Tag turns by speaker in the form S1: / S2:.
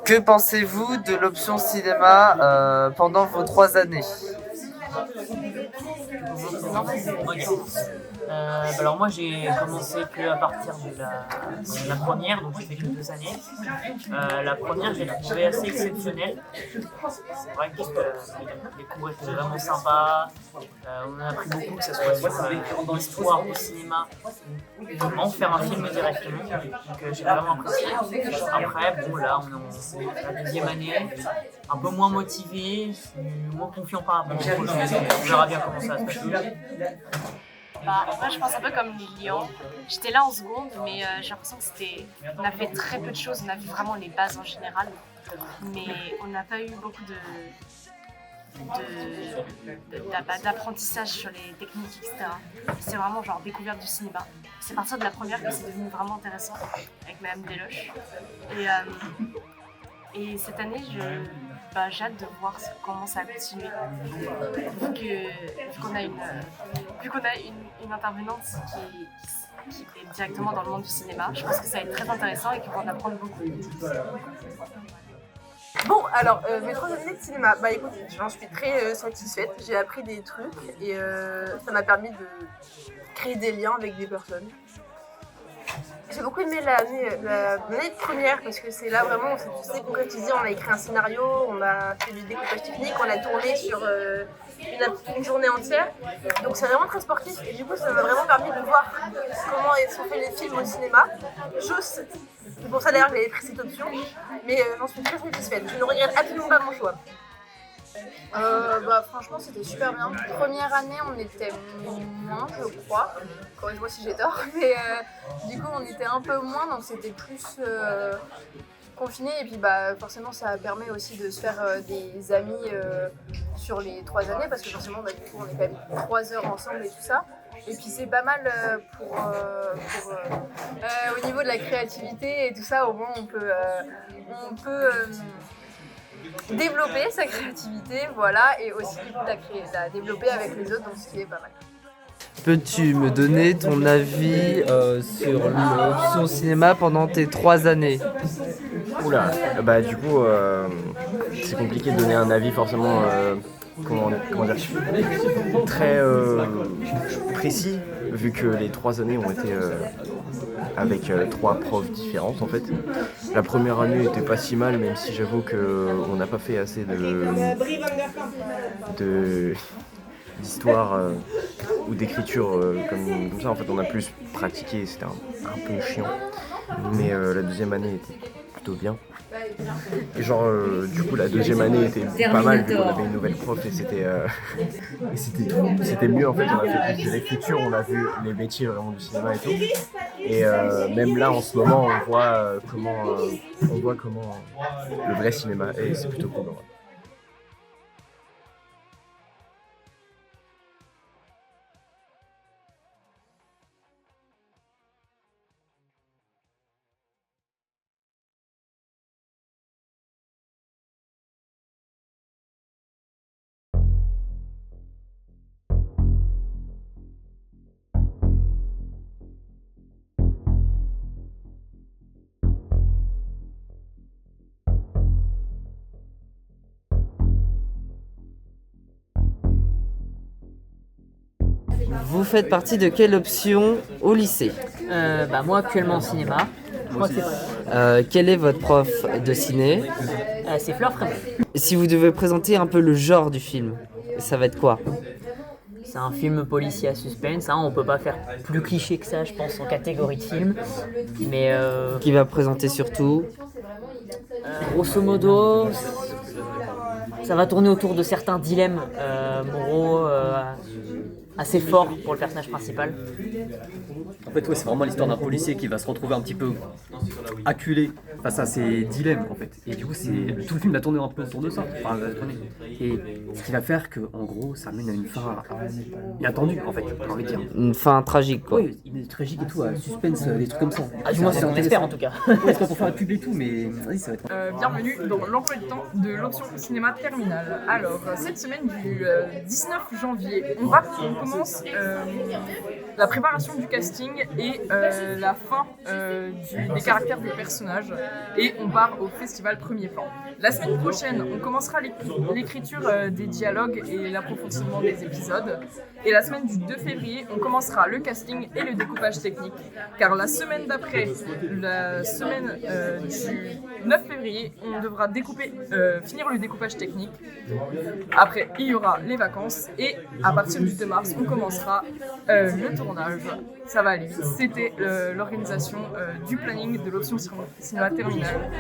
S1: Que pensez-vous de l'option cinéma pendant vos 3 années?
S2: Alors moi j'ai commencé qu'à partir de la première, donc j'ai fait que 2 années. La première j'ai trouvé assez exceptionnelle. C'est vrai que les cours étaient vraiment sympas. On a appris beaucoup, que ce soit sur l'histoire au cinéma, comment faire un film directement. Donc j'ai vraiment apprécié. Après bon là on est en la deuxième année, un peu moins motivé, je suis moins confiant par rapport au projet. On verra bien comment ça va se passer.
S3: En vrai, je pense un peu comme Lilian. J'étais là en seconde, mais j'ai l'impression que on a fait très peu de choses. On a vu vraiment les bases en général, mais on n'a pas eu beaucoup d'apprentissage sur les techniques, etc. C'est vraiment genre découverte du cinéma. C'est à partir de la première que c'est devenu vraiment intéressant avec Madame Deloche. Et cette année, j'ai hâte de voir comment ça va continuer. Vu qu'on a une intervenante qui est directement dans le monde du cinéma, je pense que ça va être très intéressant et qu'on va en apprendre beaucoup.
S4: Bon, alors, mes 3 années de cinéma, écoute, j'en suis très satisfaite. J'ai appris des trucs et ça m'a permis de créer des liens avec des personnes. J'ai beaucoup aimé l'année de première parce que c'est là vraiment on s'est concrétisé, on a écrit un scénario, on a fait du découpage technique, on a tourné sur une journée entière. Donc c'est vraiment très sportif et du coup ça m'a vraiment permis de voir comment sont faits les films au cinéma. C'est pour ça d'ailleurs que j'avais pris cette option, mais j'en suis très satisfaite. Je ne regrette absolument pas mon choix.
S5: Franchement c'était super bien. Première année on était moins je crois, corrige-moi si j'ai tort, mais du coup on était un peu moins donc c'était plus confiné et puis forcément ça permet aussi de se faire des amis sur les 3 années parce que forcément du coup on est quand même 3 heures ensemble et tout ça. Et puis c'est pas mal au niveau de la créativité et tout ça, au moins on peut développer sa créativité, voilà, et aussi la développer avec les autres, donc ce qui est pas mal.
S1: Peux-tu me donner ton avis sur l'option cinéma pendant tes 3 années?
S6: Oula, du coup, c'est compliqué de donner un avis forcément, comment dire, très précis, vu que les 3 années ont été avec 3 profs différentes en fait. La première année était pas si mal, même si j'avoue qu'on n'a pas fait assez d'histoire ou d'écriture comme ça. En fait, on a plus pratiqué, c'était un peu chiant. Mais la deuxième année était plutôt bien. Et du coup, la deuxième année était pas mal vu qu'on avait une nouvelle prof et c'était mieux en fait. On a fait plus de l'écriture, on a vu les métiers vraiment du cinéma et tout. Et même là, en ce moment, on voit comment le vrai cinéma est. C'est plutôt cool.
S1: Vous faites partie de quelle option au lycée?
S2: Moi actuellement en cinéma, je crois que c'est vrai.
S1: Quel est votre prof de ciné?
S2: C'est Fleur Frémont.
S1: Si vous devez présenter un peu le genre du film, ça va être quoi?
S2: C'est un film policier à suspense, on peut pas faire plus cliché que ça je pense en catégorie de film. Mais
S1: Qui va présenter surtout?
S2: Grosso modo, ça va tourner autour de certains dilemmes moraux assez forts pour le personnage principal.
S7: En fait, c'est vraiment l'histoire d'un policier qui va se retrouver un petit peu acculé face à ses dilemmes, en fait. Et du coup, tout le film va tourner un peu autour de ça. Et ce qui va faire que, en gros, ça mène à une fin inattendue, en fait, j'ai envie de dire.
S1: Une fin tragique, quoi.
S7: Oui, il est tragique et tout, suspense, des trucs comme ça.
S2: Du moins, c'est ce qu'on espère en tout cas.
S7: C'est pas pour faire la pub et tout, mais oui, ça va être.
S8: Bienvenue dans l'emploi du temps de l'option cinéma terminale. Alors, cette semaine du 19 janvier, on va commencer commence la préparation du casting et la fin des caractères des personnages et on part au festival premier plan. La semaine prochaine, on commencera l'écriture des dialogues et l'approfondissement des épisodes. Et la semaine du 2 février, on commencera le casting et le découpage technique. Car la semaine d'après, la semaine du 9 février, on devra finir le découpage technique. Après, il y aura les vacances et à partir du 2 mars, on commencera le tournage. Ça va aller vite. C'était l'organisation du planning de l'option cinéma terminale.